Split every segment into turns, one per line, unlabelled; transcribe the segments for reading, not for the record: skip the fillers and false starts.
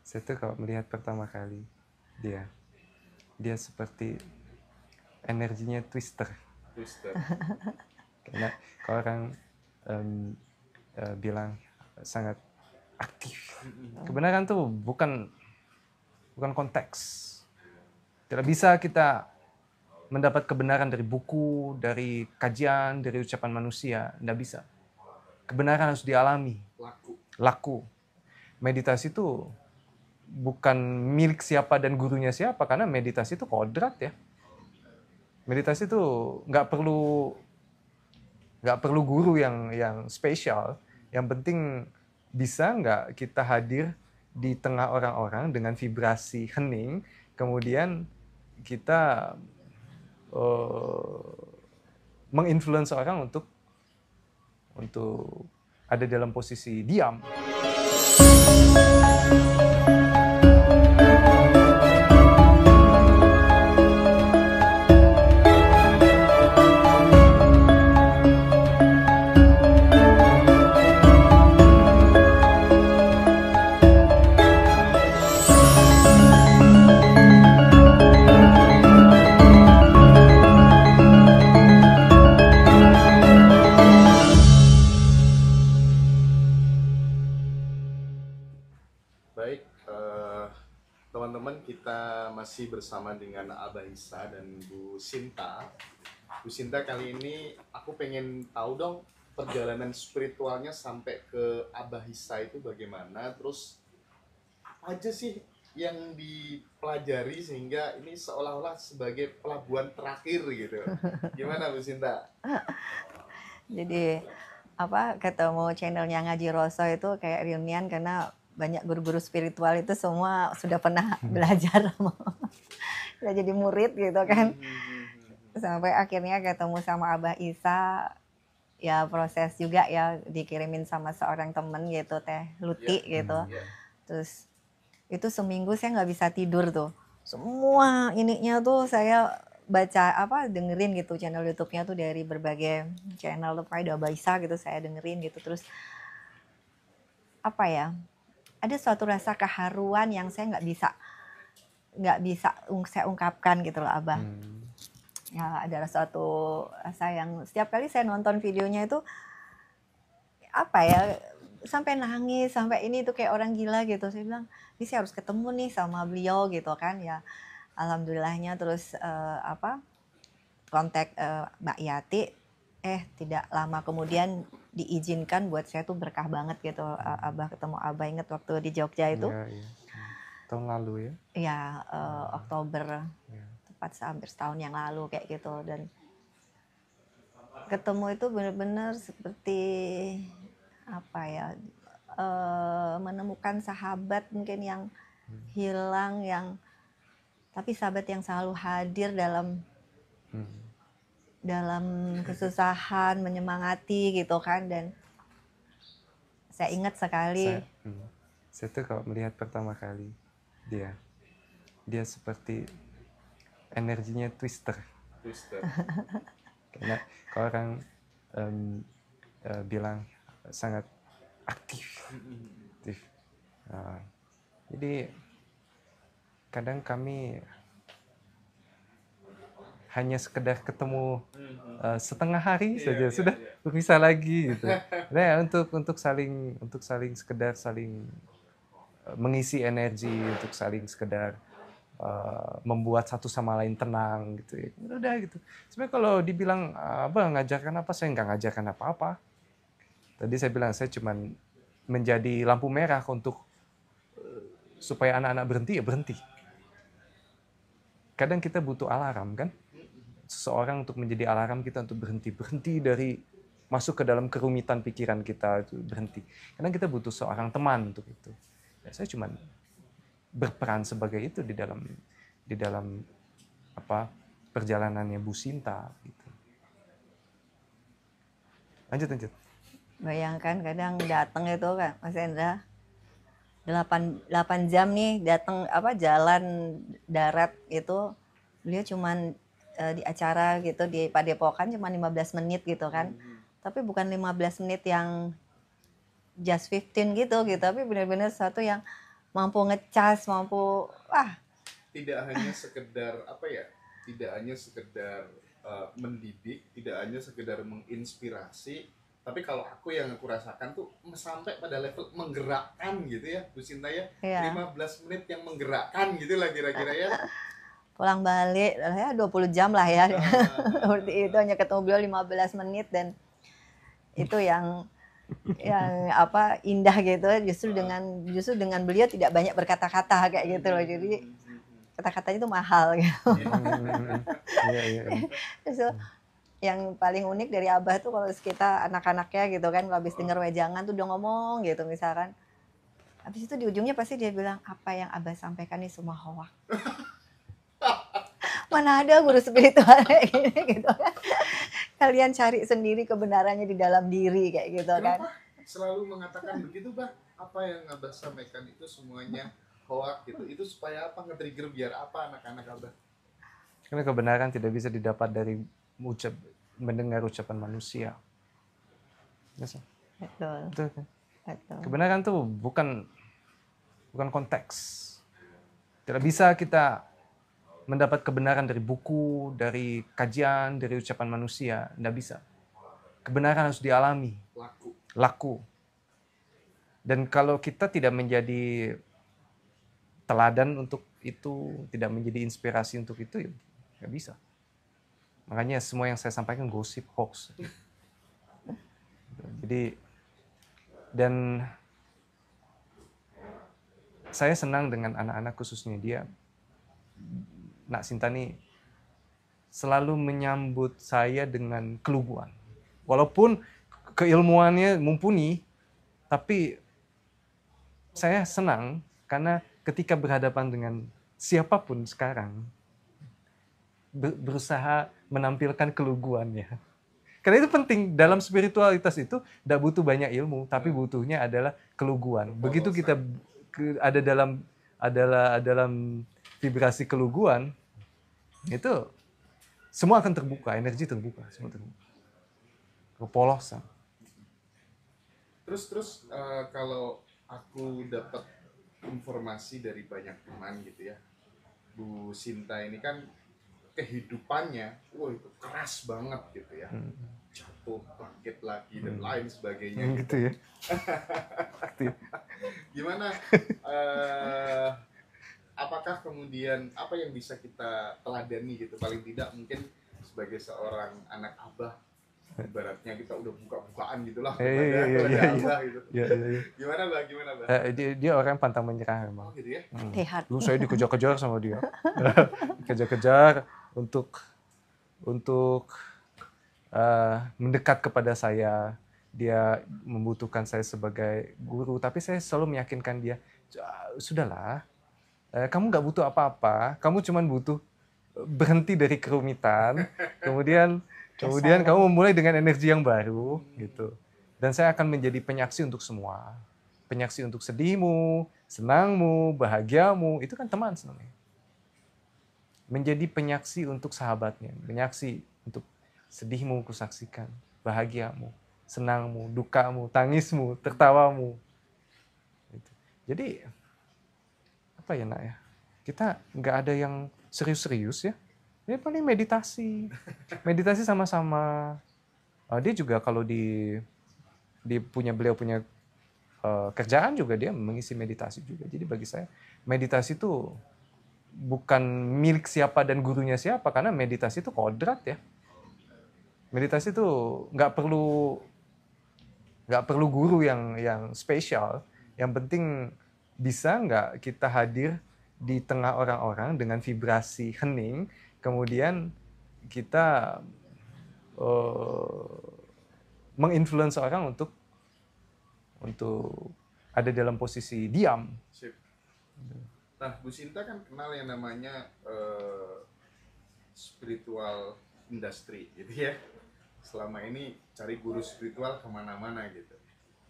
Saya tuh kalau melihat pertama kali dia seperti energinya Twister. Karena kalau orang bilang sangat aktif. Kebenaran tuh bukan konteks. Tidak bisa kita mendapat kebenaran dari buku, dari kajian, dari ucapan manusia. Tidak bisa. Kebenaran harus dialami. Laku. Meditasi itu bukan milik siapa dan gurunya siapa, karena meditasi itu kodrat ya. Meditasi itu nggak perlu guru yang spesial. Yang penting bisa nggak kita hadir di tengah orang-orang dengan vibrasi hening, kemudian kita menginfluence orang untuk ada dalam posisi diam.
Baik, teman-teman, kita masih bersama dengan Abah Isa dan Bu Sinta. Bu Sinta, kali ini aku pengen tahu dong perjalanan spiritualnya sampai ke Abah Isa itu bagaimana, terus apa aja sih yang dipelajari sehingga ini seolah-olah sebagai pelabuhan terakhir gitu. Gimana Bu Sinta?
Jadi ketemu channelnya Ngaji Roso itu kayak reunian, karena banyak guru-guru spiritual itu semua sudah pernah belajar, sudah jadi murid gitu kan. Sampai akhirnya ketemu sama Abah Isa, ya proses juga ya, dikirimin sama seorang temen gitu, Teh Luti gitu. Terus itu seminggu saya nggak bisa tidur tuh, semua ininya tuh saya baca dengerin gitu channel YouTube-nya tuh, dari berbagai channel tuh ada Abah Isa gitu, saya dengerin gitu. Terus ada suatu rasa keharuan yang saya nggak bisa saya ungkapkan gitu loh, Abah. Ya, ada suatu rasa yang setiap kali saya nonton videonya itu sampai nangis, sampai ini tuh kayak orang gila gitu. Saya bilang, ini saya harus ketemu nih sama beliau gitu kan ya. Alhamdulillahnya terus kontak Mbak Yati, tidak lama kemudian diizinkan buat saya tuh, berkah banget gitu. Abah ketemu Abah, inget waktu di Jogja itu.
Iya. Tahun lalu ya?
Iya, Oktober, tepat hampir setahun yang lalu kayak gitu. Dan ketemu itu benar-benar seperti menemukan sahabat mungkin yang hilang, tapi sahabat yang selalu hadir dalam kesusahan, menyemangati gitu kan. Dan saya ingat sekali,
saya tuh kalau melihat pertama kali dia seperti energinya Twister. Karena kalau orang bilang sangat aktif. Jadi kadang kami hanya sekedar ketemu setengah hari saja, sudah berpisah lagi gitu. Nah, untuk saling sekedar saling mengisi energi, untuk saling sekedar membuat satu sama lain tenang gitu ya. Udah gitu. Sebenarnya kalau dibilang Abah ngajarkan apa, saya nggak ngajarkan apa-apa. Tadi saya bilang saya cuma menjadi lampu merah untuk supaya anak-anak berhenti, ya berhenti. Kadang kita butuh alarm kan? Seseorang untuk menjadi alarm kita untuk berhenti dari masuk ke dalam kerumitan pikiran kita, itu berhenti. Kadang kita butuh seorang teman untuk itu. Ya, saya cuma berperan sebagai itu di dalam perjalanannya Bu Sinta gitu. Lanjut.
bayangkan kadang datang itu kan Mas Hendra, 8 jam nih datang jalan darat itu, beliau cuman di acara gitu di Padepokan cuma 15 menit gitu kan. Tapi bukan 15 menit yang just 15 gitu, tapi benar-benar sesuatu yang mampu ngecas, mampu wah.
Tidak hanya sekedar apa ya, tidak hanya sekedar mendidik, tidak hanya sekedar menginspirasi, tapi kalau yang aku rasakan tuh sampai pada level menggerakkan gitu ya Bu Sinta ya.
Iya.
15 menit yang menggerakkan gitu lah kira-kira ya.
Pulang balik ya 20 jam lah ya. Seperti itu, hanya ketemu beliau 15 menit, dan itu yang apa indah gitu, justru dengan beliau tidak banyak berkata-kata kayak gitu loh, jadi kata-katanya itu mahal gitu. Justru yang paling unik dari Abah tuh kalau kita anak-anaknya gitu kan, kalau habis denger wejangan tuh udah ngomong gitu misalkan, habis itu di ujungnya pasti dia bilang, apa yang Abah sampaikan ini semua hoak. Mana ada guru spiritual kayak gini gitu kan. Kalian cari sendiri kebenarannya di dalam diri kayak gitu kan.
Kenapa selalu mengatakan begitu, Bah? Apa yang Abah sampaikan itu semuanya hoak gitu? Itu supaya apa? Nge-trigger biar apa anak-anak Abah?
Karena kebenaran tidak bisa didapat dari mendengar ucapan manusia. Betul. Betul kan?
Betul.
Kebenaran tuh bukan konteks. Tidak bisa kita mendapat kebenaran dari buku, dari kajian, dari ucapan manusia. Tidak bisa. Kebenaran harus dialami. Laku. Dan kalau kita tidak menjadi teladan untuk itu, tidak menjadi inspirasi untuk itu, ya nggak bisa. Makanya semua yang saya sampaikan gosip, hoax. Jadi, dan saya senang dengan anak-anak, khususnya dia, Nak Sinta nih selalu menyambut saya dengan keluguan. Walaupun keilmuannya mumpuni, tapi saya senang karena ketika berhadapan dengan siapapun sekarang, berusaha menampilkan keluguannya. Karena itu penting, dalam spiritualitas itu tidak butuh banyak ilmu, tapi butuhnya adalah keluguan. Begitu kita ada dalam vibrasi keluguan, itu semua akan terbuka, energi terbuka, semua terbuka. Kepolosan.
Terus kalau aku dapat informasi dari banyak teman gitu ya, Bu Sinta ini kan kehidupannya, itu keras banget gitu ya, jatuh, bangkit lagi dan lain sebagainya.
Gitu ya.
Gimana? Apakah kemudian apa yang bisa kita teladani gitu, paling tidak mungkin sebagai seorang anak Abah, ibaratnya kita udah buka-bukaan gitulah kepada Abah gitu. Gimana Bah?
Dia orang yang pantang menyerah memang.
Oh gitu ya.
Dulu saya dikejar-kejar sama dia. Dikejar-kejar untuk mendekat kepada saya. Dia membutuhkan saya sebagai guru, tapi saya selalu meyakinkan dia, sudahlah, kamu nggak butuh apa-apa, kamu cuma butuh berhenti dari kerumitan, kemudian kamu memulai dengan energi yang baru, gitu. Dan saya akan menjadi penyaksi untuk semua, penyaksi untuk sedihmu, senangmu, bahagiamu, itu kan teman sebenarnya. Menjadi penyaksi untuk sahabatnya, penyaksi untuk sedihmu kusaksikan, bahagiamu, senangmu, dukamu, tangismu, tertawamu. Gitu. Jadi apa ya Nak ya? Kita nggak ada yang serius-serius ya. Dia paling meditasi sama-sama. Dia juga kalau beliau punya kerjaan juga dia mengisi meditasi juga. Jadi bagi saya meditasi itu bukan milik siapa dan gurunya siapa, karena meditasi itu kodrat ya. Meditasi itu nggak perlu guru yang spesial. Yang penting bisa nggak kita hadir di tengah orang-orang dengan vibrasi hening, kemudian kita menginfluence orang untuk ada dalam posisi diam.
Sip. Nah, Bu Sinta kan kenal yang namanya spiritual industry gitu ya. Selama ini cari guru spiritual kemana-mana gitu.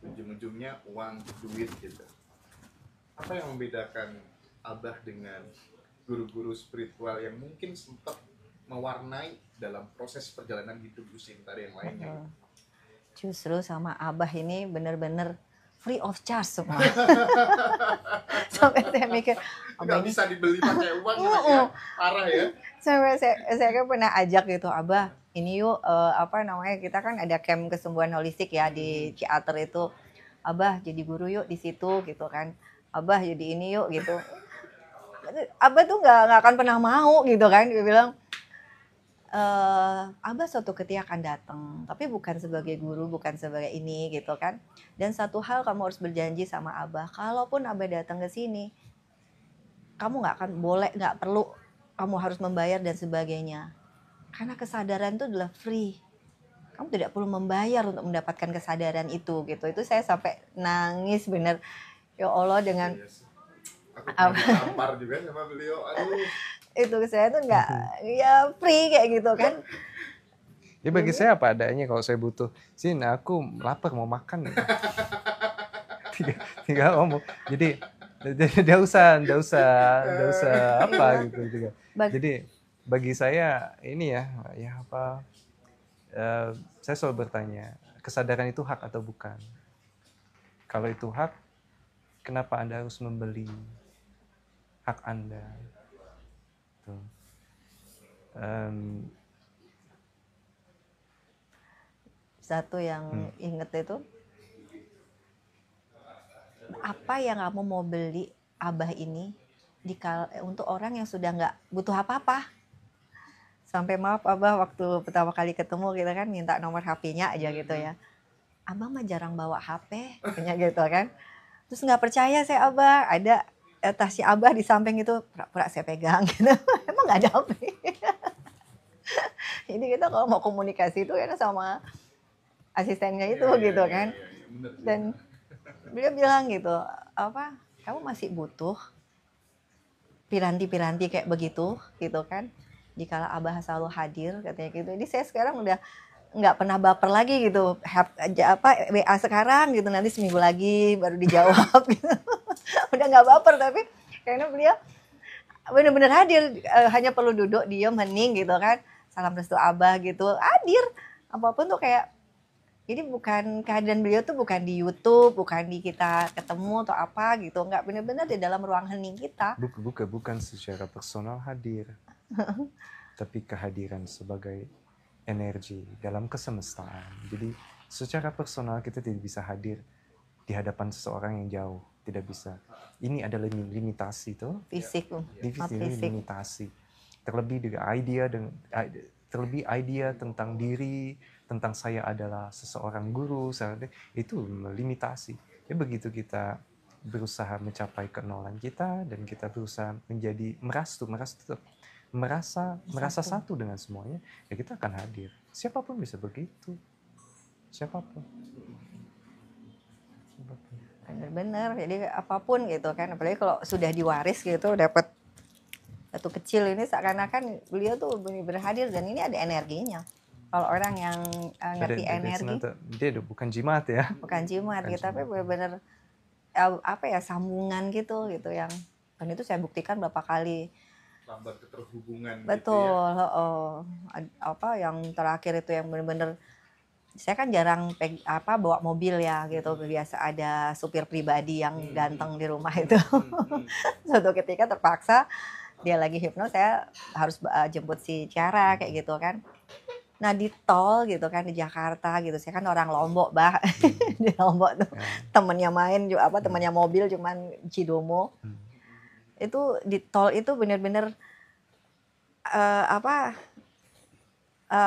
Ujung-ujungnya uang, duit gitu. Apa yang membedakan Abah dengan guru-guru spiritual yang mungkin sempat mewarnai dalam proses perjalanan hidup Bu Sinta yang lainnya?
Justru sama Abah ini benar-benar free of charge semua. Sampai saya mikir, Abah
Nggak
ini
bisa dibeli pakai uang ya. Parah ya.
sampai saya kan pernah ajak gitu, Abah ini yuk apa namanya, kita kan ada camp kesembuhan holistik ya di Ciater itu. Abah jadi guru yuk di situ gitu kan. Abah jadi ini yuk gitu. Abah tuh nggak akan pernah mau gitu kan. Dia bilang, Abah suatu ketika akan datang, tapi bukan sebagai guru, bukan sebagai ini gitu kan. Dan satu hal kamu harus berjanji sama Abah, kalaupun Abah datang ke sini, kamu nggak perlu kamu harus membayar dan sebagainya. Karena kesadaran itu adalah free. Kamu tidak perlu membayar untuk mendapatkan kesadaran itu gitu. Itu saya sampai nangis bener. Ya Allah, dengan
Iya sih. Aku pernah ditampar juga sama beliau. Aduh.
itu saya tuh nggak, ya free kayak gitu kan.
Ya bagi saya apa adanya kalau saya butuh. Sin, aku lapar mau makan. tinggal ngomong. Jadi tidak usah apa gitu juga. Jadi bagi saya ini ya apa, saya selalu bertanya, kesadaran itu hak atau bukan? Kalau itu hak, kenapa Anda harus membeli hak Anda? Tuh.
Satu yang inget itu, apa yang kamu mau beli Abah ini untuk orang yang sudah nggak butuh apa-apa. Sampai maaf Abah waktu pertama kali ketemu kita kan minta nomor HP-nya aja gitu ya. Abah mah jarang bawa HP, punya gitu kan. Terus nggak percaya saya Abah, ada tasnya Abah di samping itu, pura-pura saya pegang gitu. Emang nggak ada HP. Jadi kita kalau mau komunikasi itu kan sama asistennya itu gitu kan. Dan beliau bilang gitu, apa, kamu masih butuh piranti-piranti kayak begitu gitu kan. Jikalau Abah selalu hadir katanya gitu. Jadi saya sekarang udah nggak pernah baper lagi gitu, WA sekarang gitu, nanti seminggu lagi baru dijawab gitu. Udah nggak baper, tapi karena beliau benar-benar hadir, hanya perlu duduk diam hening gitu kan, salam restu Abah gitu, hadir apapun tuh kayak. Jadi bukan kehadiran beliau tuh bukan di YouTube, bukan di kita ketemu atau apa gitu, nggak, benar-benar di dalam ruang hening kita.
Bukan secara personal hadir, tapi kehadiran sebagai energi dalam kesemestaan. Jadi secara personal kita tidak bisa hadir di hadapan seseorang yang jauh, tidak bisa. Ini adalah limitasi tuh.
Fisik,
limitasi. Terlebih idea tentang diri, tentang saya adalah seseorang guru, itu limitasi. Ya begitu kita berusaha mencapai kenolan kita dan kita berusaha menjadi merasa satu dengan semuanya, ya kita akan hadir. Siapapun bisa begitu. Siapapun.
Benar-benar, jadi apapun gitu kan, apalagi kalau sudah diwaris gitu, dapat satu kecil ini seakan-akan beliau tuh benar-benar hadir dan ini ada energinya. Kalau orang yang ngerti energi,
dia bukan jimat ya.
Bukan jimat gitu, tapi benar-benar apa ya, sambungan gitu yang, dan itu saya buktikan berapa kali.
Lambat keterhubungan.
Betul,
gitu ya.
apa yang terakhir itu yang benar-benar, saya kan jarang bawa mobil ya gitu, biasa ada supir pribadi yang ganteng di rumah itu. Suatu ketika terpaksa dia lagi hipnos, saya harus jemput si Ciara kayak gitu kan. Nah di tol gitu kan di Jakarta gitu, saya kan orang Lombok bah, di Lombok tuh temennya main juga temennya mobil cuman Cidomo. Itu di tol itu benar-benar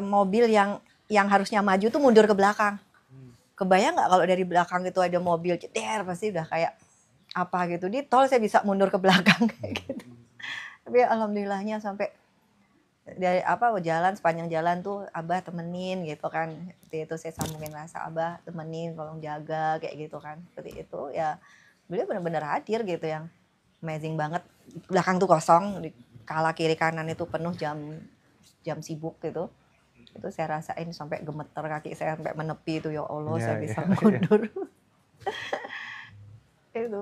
mobil yang harusnya maju tuh mundur ke belakang. Kebayang nggak kalau dari belakang itu ada mobil ceter, pasti udah kayak apa gitu. Di tol saya bisa mundur ke belakang kayak gitu. Tapi alhamdulillahnya sampai dari sepanjang jalan tuh Abah temenin gitu kan. Seperti itu saya sambungin rasa, Abah temenin, tolong jaga kayak gitu kan. Seperti itu ya, beliau benar-benar hadir gitu, yang amazing banget. Belakang tuh kosong, kala kiri kanan itu penuh, jam sibuk gitu. Itu saya rasain sampai gemeter kaki saya, sampai menepi itu, ya Allah saya bisa mundur. Itu.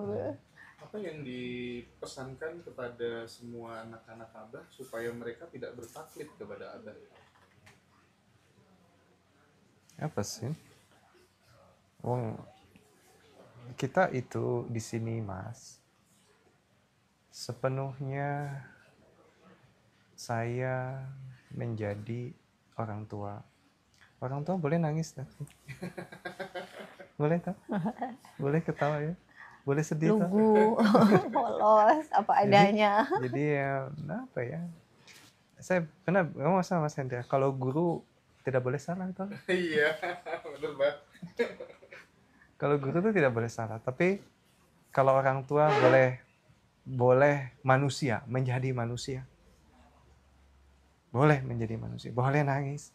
Apa yang dipesankan kepada semua anak-anak Abah supaya mereka tidak bertaklid kepada Abah?
Apa sih? kita itu di sini, Mas, sepenuhnya saya menjadi orang tua. Orang tua boleh nangis tapi boleh tak? Boleh ketawa ya? Boleh sedih tak?
Lugu, polos, apa adanya.
Jadi ya, apa ya? Saya pernah ngomong sama Mas Hendra, kalau guru tidak boleh salah toh.
Iya, bener banget.
Kalau guru itu tidak boleh salah, tapi kalau orang tua boleh manusia, menjadi manusia. Boleh menjadi manusia, boleh nangis,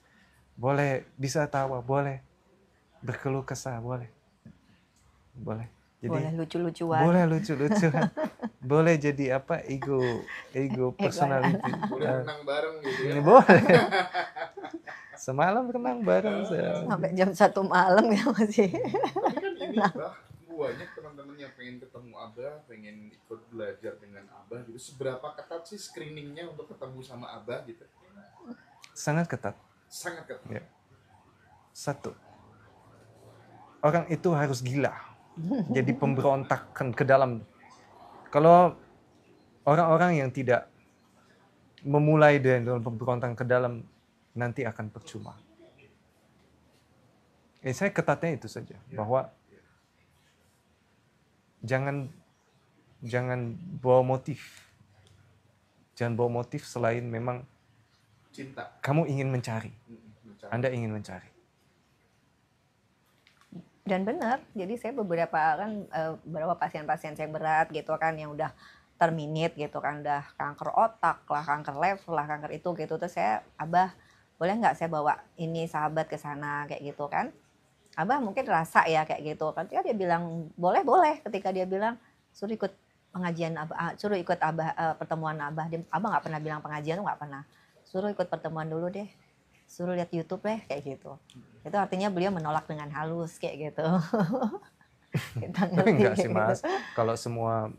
boleh bisa tawa, boleh berkeluh kesah, boleh. Jadi
Boleh lucu-lucuan.
boleh lucu-lucuan. Boleh jadi apa? Ego personality.
Boleh renang bareng gitu ya.
Ini boleh. Semalam renang bareng saya.
Sampai jam 1 malam ya masih.
Tapi kan ini Abah, banyak teman-teman yang pengen ketemu Abah, pengen ikut belajar dengan Abah gitu. Seberapa ketat sih screeningnya untuk ketemu sama Abah gitu?
Sangat ketat.
Sangat ketat.
Ya. Satu, orang itu harus gila. Jadi pemberontakan ke dalam. Kalau orang-orang yang tidak memulai dengan pemberontakan ke dalam, nanti akan percuma. Saya ketatnya itu saja, bahwa jangan bawa motif. Jangan bawa motif selain memang
Cinta.
kamu ingin mencari.
Mencari.
Anda ingin mencari.
Dan benar, jadi saya beberapa pasien-pasien saya berat gitu kan yang udah terminate gitu kan, udah kanker otak lah, kanker lever lah, kanker itu gitu. Terus saya, Abah boleh nggak saya bawa ini sahabat ke sana kayak gitu kan? Abah mungkin rasa ya kayak gitu. Ketika dia bilang boleh. Ketika dia bilang suruh ikut pengajian Abah, suruh ikut Abah pertemuan Abah. Abah nggak pernah bilang pengajian tuh nggak pernah. Suruh ikut pertemuan dulu deh. Suruh lihat YouTube deh kayak gitu. Itu artinya beliau menolak dengan halus kayak gitu. Kita
Tapi enggak sih
gitu.
Mas, kalau semua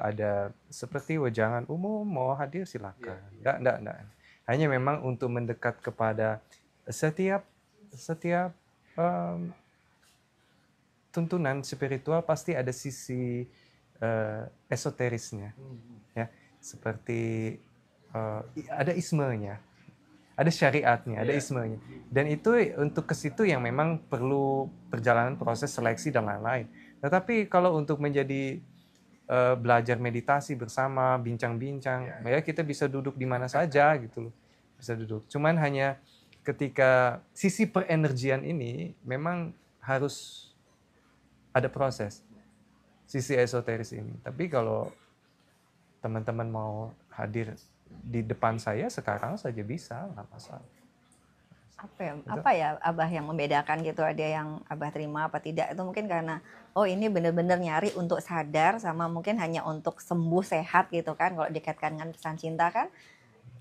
ada seperti wejangan umum mau hadir silakan. Enggak. Hanya memang untuk mendekat kepada setiap tuntunan spiritual pasti ada sisi esoterisnya, ya, seperti ada ismenya, ada syariatnya, ada ismenya, dan itu untuk ke situ yang memang perlu perjalanan proses seleksi dan lain-lain. Tetapi kalau untuk menjadi belajar meditasi bersama, bincang-bincang, ya kita bisa duduk di mana saja gitu loh, bisa duduk. Cuman hanya ketika sisi perenergian ini memang harus ada proses, sisi esoteris ini. Tapi kalau teman-teman mau hadir di depan saya sekarang saja bisa, nggak masalah.
Apa ya Abah yang membedakan gitu, ada yang Abah terima apa tidak, itu mungkin karena oh ini benar-benar nyari untuk sadar sama mungkin hanya untuk sembuh sehat gitu kan. Kalau dikaitkan dengan pesan cinta kan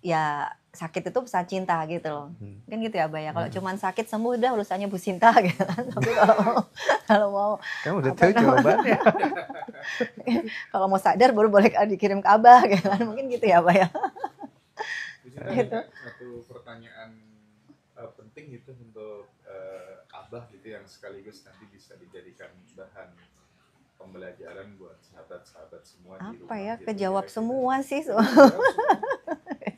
ya sakit itu pesan cinta gitu loh. Mungkin gitu ya Abah ya. Kalau cuman sakit sembuh udah urusannya Bu Sinta gitu kan. Tapi kalau mau
kamu udah tahu jawabannya.
Kalau mau sadar baru boleh dikirim ke Abah gitu kan. Mungkin gitu ya Abah ya.
Gitu. Satu pertanyaan penting itu untuk Abah gitu yang sekaligus nanti bisa dijadikan bahan pembelajaran buat sahabat-sahabat semua di rumah.
Apa ya,
gitu,
kejawab
kira-kira.
semua sih.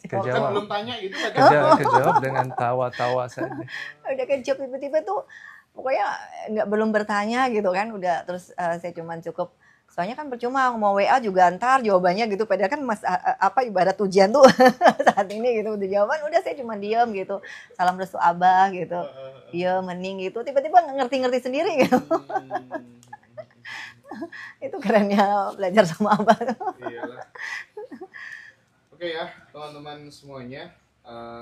Kan belum tanya itu
Kejawab dengan tawa-tawa saja.
Udah kejawab tiba-tiba tuh pokoknya belum bertanya gitu kan, udah terus saya cuman cukup. Soalnya kan percuma mau WA juga ntar jawabannya gitu, padahal kan ibarat ujian tuh saat ini gitu, udah jawaban udah saya cuma diem gitu, salam restu Abah gitu, iya mening gitu, tiba-tiba ngerti-ngerti sendiri gitu. Itu kerennya belajar sama Abah.
Iyalah. Oke ya teman-teman semuanya,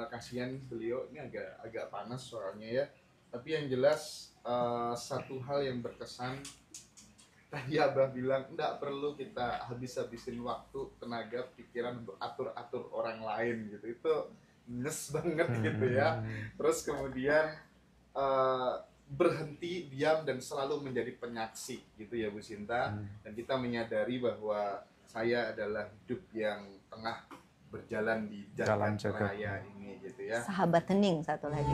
kasihan beliau ini agak panas soalnya ya, tapi yang jelas satu hal yang berkesan. Tadi Abah bilang, enggak perlu kita habis-habisin waktu, tenaga, pikiran untuk atur-atur orang lain gitu. Itu nyes banget gitu ya. Terus kemudian berhenti, diam, dan selalu menjadi penyaksi gitu ya Bu Sinta. Dan kita menyadari bahwa saya adalah hidup yang tengah berjalan di jalan raya ini gitu ya.
Sahabat hening satu lagi.